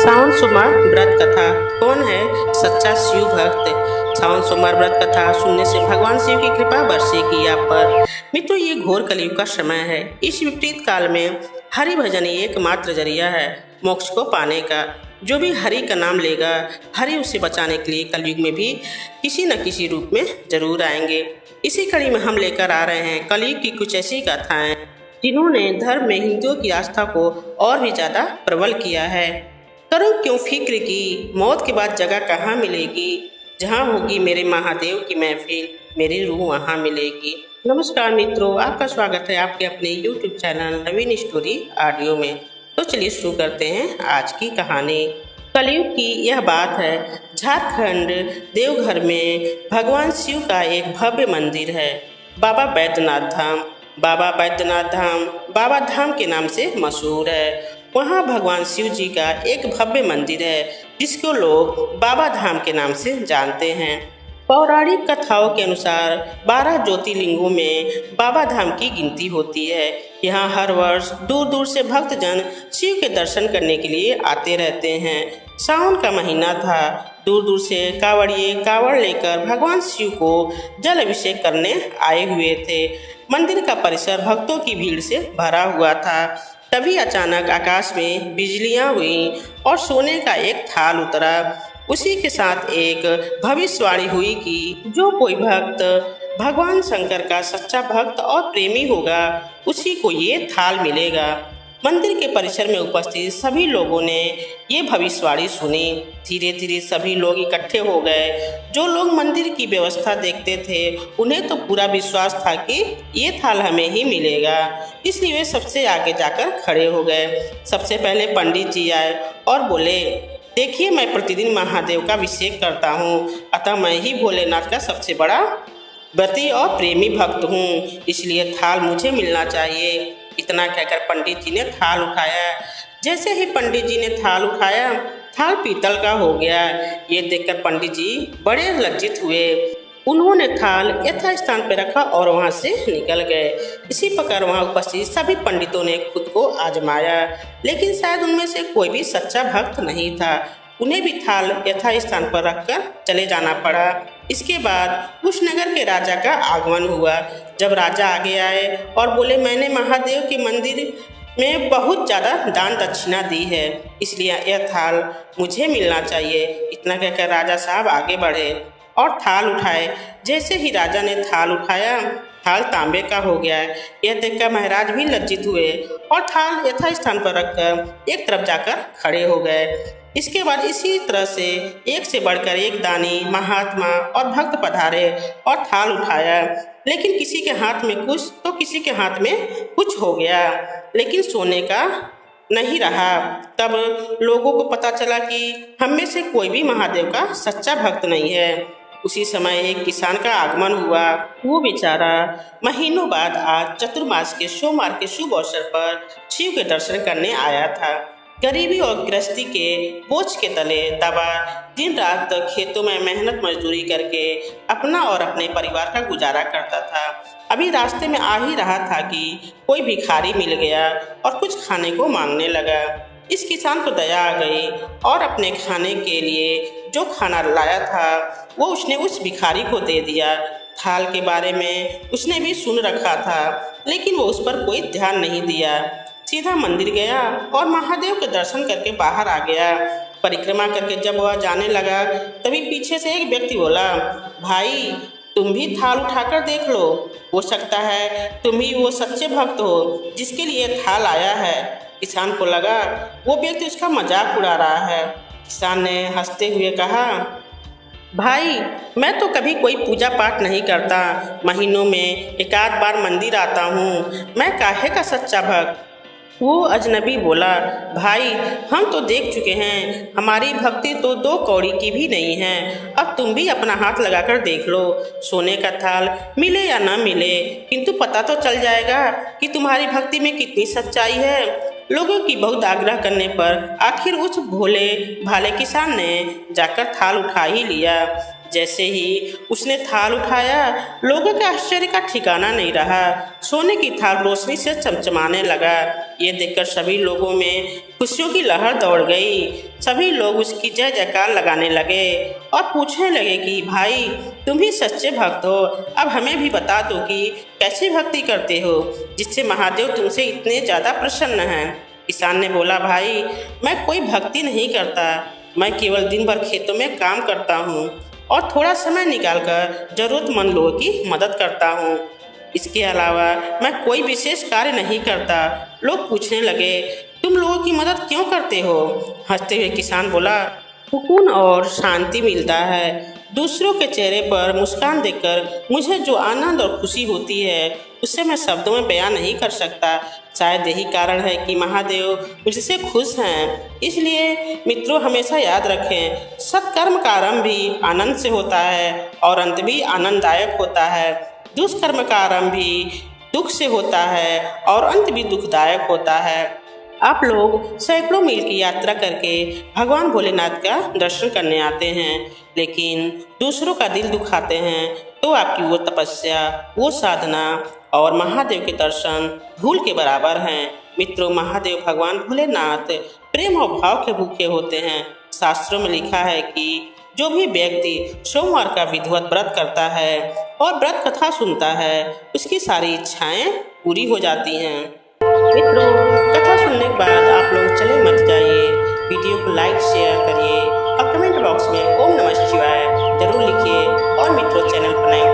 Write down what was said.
सावन सोमवार व्रत कथा। कौन है सच्चा शिव भक्त? सावन सोमवार व्रत कथा सुनने से भगवान शिव की कृपा बरसेगी आप पर। मित्रों, ये घोर कलयुग का समय है। इस विपरीत काल में हरि भजन ही एकमात्र जरिया है मोक्ष को पाने का। जो भी हरि का नाम लेगा, हरि उसे बचाने के लिए कलयुग में भी किसी न किसी रूप में जरूर आएंगे। इसी कड़ी में हम लेकर आ रहे हैं कलयुग की कुछ ऐसी गाथाएं जिन्होंने धर्म में हिंदुओं की आस्था को और भी ज्यादा प्रबल किया है। करूं क्यों फिक्र की, मौत के बाद जगह कहाँ मिलेगी? जहाँ होगी मेरे महादेव की महफिल, मेरी रूह वहाँ मिलेगी। नमस्कार मित्रों, आपका स्वागत है आपके अपने YouTube चैनल नवीन स्टोरी ऑडियो में। तो चलिए शुरू करते हैं आज की कहानी। कलयुग की यह बात है, झारखंड देवघर में भगवान शिव का एक भव्य मंदिर है, बाबा बैद्यनाथ धाम। बाबा बैद्यनाथ धाम बाबा धाम के नाम से मशहूर है। वहाँ भगवान शिव जी का एक भव्य मंदिर है जिसको लोग बाबा धाम के नाम से जानते हैं। पौराणिक कथाओं के अनुसार 12 ज्योतिर्लिंगों में बाबा धाम की गिनती होती है। यहाँ हर वर्ष दूर दूर से भक्तजन शिव के दर्शन करने के लिए आते रहते हैं। सावन का महीना था, दूर दूर से कांवड़िए कांवड़ लेकर भगवान शिव को जल अभिषेक करने आए हुए थे। मंदिर का परिसर भक्तों की भीड़ से भरा हुआ था। तभी अचानक आकाश में बिजलियां हुई और सोने का एक थाल उतरा। उसी के साथ एक भविष्यवाणी हुई कि जो कोई भक्त भगवान शंकर का सच्चा भक्त और प्रेमी होगा, उसी को ये थाल मिलेगा। मंदिर के परिसर में उपस्थित सभी लोगों ने ये भविष्यवाणी सुनी। धीरे धीरे सभी लोग इकट्ठे हो गए। जो लोग मंदिर की व्यवस्था देखते थे, उन्हें तो पूरा विश्वास था कि ये थाल हमें ही मिलेगा, इसलिए वे सबसे आगे जाकर खड़े हो गए। सबसे पहले पंडित जी आए और बोले, देखिए, मैं प्रतिदिन महादेव का अभिषेक करता हूँ, अतः मैं ही भोलेनाथ का सबसे बड़ा व्रती और प्रेमी भक्त हूँ, इसलिए थाल मुझे मिलना चाहिए। इतना कहकर पंडित जी ने थाल उठाया। जैसे ही पंडित जी ने थाल उठाया, थाल पीतल का हो गया। ये देखकर पंडित जी बड़े लज्जित हुए। उन्होंने थाल यथास्थान पर रखा और वहां से निकल गए। इसी प्रकार वहां उपस्थित सभी पंडितों ने खुद को आजमाया, लेकिन शायद उनमें से कोई भी सच्चा भक्त नहीं था। उन्हें भी थाल यथास्थान पर रखकर चले जाना पड़ा। इसके बाद उस नगर के राजा का आगमन हुआ। जब राजा आगे आए और बोले, मैंने महादेव के मंदिर में बहुत ज़्यादा दान दक्षिणा दी है, इसलिए यह थाल मुझे मिलना चाहिए। इतना कहकर राजा साहब आगे बढ़े और थाल उठाए। जैसे ही राजा ने थाल उठाया, थाल तांबे का हो गया। यह देखकर महाराज भी लज्जित हुए और थाल यथास्थान पर रखकर एक तरफ जाकर खड़े हो गए। इसके बाद इसी तरह से एक से बढ़कर एक दानी, महात्मा और भक्त पधारे और थाल उठाया, लेकिन किसी के हाथ में कुछ तो किसी के हाथ में कुछ हो गया, लेकिन सोने का नहीं रहा। तब लोगों को पता चला कि हम में से कोई भी महादेव का सच्चा भक्त नहीं है। उसी समय एक किसान का आगमन हुआ। वो बेचारा महीनों बाद आज चतुर्मास के सोमवार के शुभ अवसर पर शिव के दर्शन करने आया था। गरीबी और गृहस्थी के बोझ के तले दबा दिन रात खेतों में मेहनत मजदूरी करके अपना और अपने परिवार का गुजारा करता था। अभी रास्ते में आ ही रहा था कि कोई भिखारी मिल गया और कुछ खाने को मांगने लगा। इस किसान को दया आ गई और अपने खाने के लिए जो खाना लाया था वो उसने उस भिखारी को दे दिया। थाल के बारे में उसने भी सुन रखा था, लेकिन वो उस पर कोई ध्यान नहीं दिया। सीधा मंदिर गया और महादेव के दर्शन करके बाहर आ गया। परिक्रमा करके जब वह जाने लगा, तभी पीछे से एक व्यक्ति बोला, भाई तुम भी थाल उठाकर देख लो, हो सकता है तुम ही वो सच्चे भक्त हो जिसके लिए थाल आया है। किसान को लगा वो व्यक्ति उसका मजाक उड़ा रहा है। किसान ने हंसते हुए कहा, भाई मैं तो कभी कोई पूजा पाठ नहीं करता, महीनों में एक आध बार मंदिर आता हूँ, मैं काहे का सच्चा भक्त। वो अजनबी बोला, भाई हम तो देख चुके हैं, हमारी भक्ति तो 2 कौड़ी की भी नहीं है। अब तुम भी अपना हाथ लगाकर देख लो, सोने का थाल मिले या ना मिले, किंतु पता तो चल जाएगा कि तुम्हारी भक्ति में कितनी सच्चाई है। लोगों की बहुत आग्रह करने पर आखिर उस भोले भाले किसान ने जाकर थाल उठा ही लिया। जैसे ही उसने थाल उठाया, लोगों के आश्चर्य का ठिकाना नहीं रहा। सोने की थाल रोशनी से चमचमाने लगा। ये देखकर सभी लोगों में खुशियों की लहर दौड़ गई। सभी लोग उसकी जय जयकार लगाने लगे और पूछने लगे कि भाई तुम ही सच्चे भक्त हो, अब हमें भी बता दो कि कैसी भक्ति करते हो जिससे महादेव तुमसे इतने ज़्यादा प्रसन्न हैं। किसान ने बोला, भाई मैं कोई भक्ति नहीं करता, मैं केवल दिन भर खेतों में काम करता हूँ और थोड़ा समय निकालकर जरूरतमंद लोगों की मदद करता हूँ। इसके अलावा मैं कोई विशेष कार्य नहीं करता। लोग पूछने लगे, तुम लोगों की मदद क्यों करते हो? हंसते हुए किसान बोला, सुकून और शांति मिलता है। दूसरों के चेहरे पर मुस्कान देखकर मुझे जो आनंद और खुशी होती है उसे मैं शब्दों में बयान नहीं कर सकता। शायद यही कारण है कि महादेव मुझसे खुश हैं। इसलिए मित्रों, हमेशा याद रखें, सत्कर्म का आरंभ भी आनंद से होता है और अंत भी आनंददायक होता है। दुष्कर्म का आरंभ भी दुख से होता है और अंत भी दुखदायक होता है। आप लोग सैकड़ों मील की यात्रा करके भगवान भोलेनाथ का दर्शन करने आते हैं, लेकिन दूसरों का दिल दुखाते हैं तो आपकी वो तपस्या, वो साधना और महादेव के दर्शन धूल के बराबर हैं। मित्रों, महादेव भगवान भोलेनाथ प्रेम और भाव के भूखे होते हैं। शास्त्रों में लिखा है कि जो भी व्यक्ति सोमवार का विधिवत व्रत करता है और व्रत कथा सुनता है, उसकी सारी इच्छाएं पूरी हो जाती हैं। मित्रों, कथा सुनने के बाद आप लोग चले मत जाइए, वीडियो को लाइक शेयर करिए और कमेंट बॉक्स में ओम नमः शिवाय जरूर लिखिए। और मित्रों, चैनल पर नए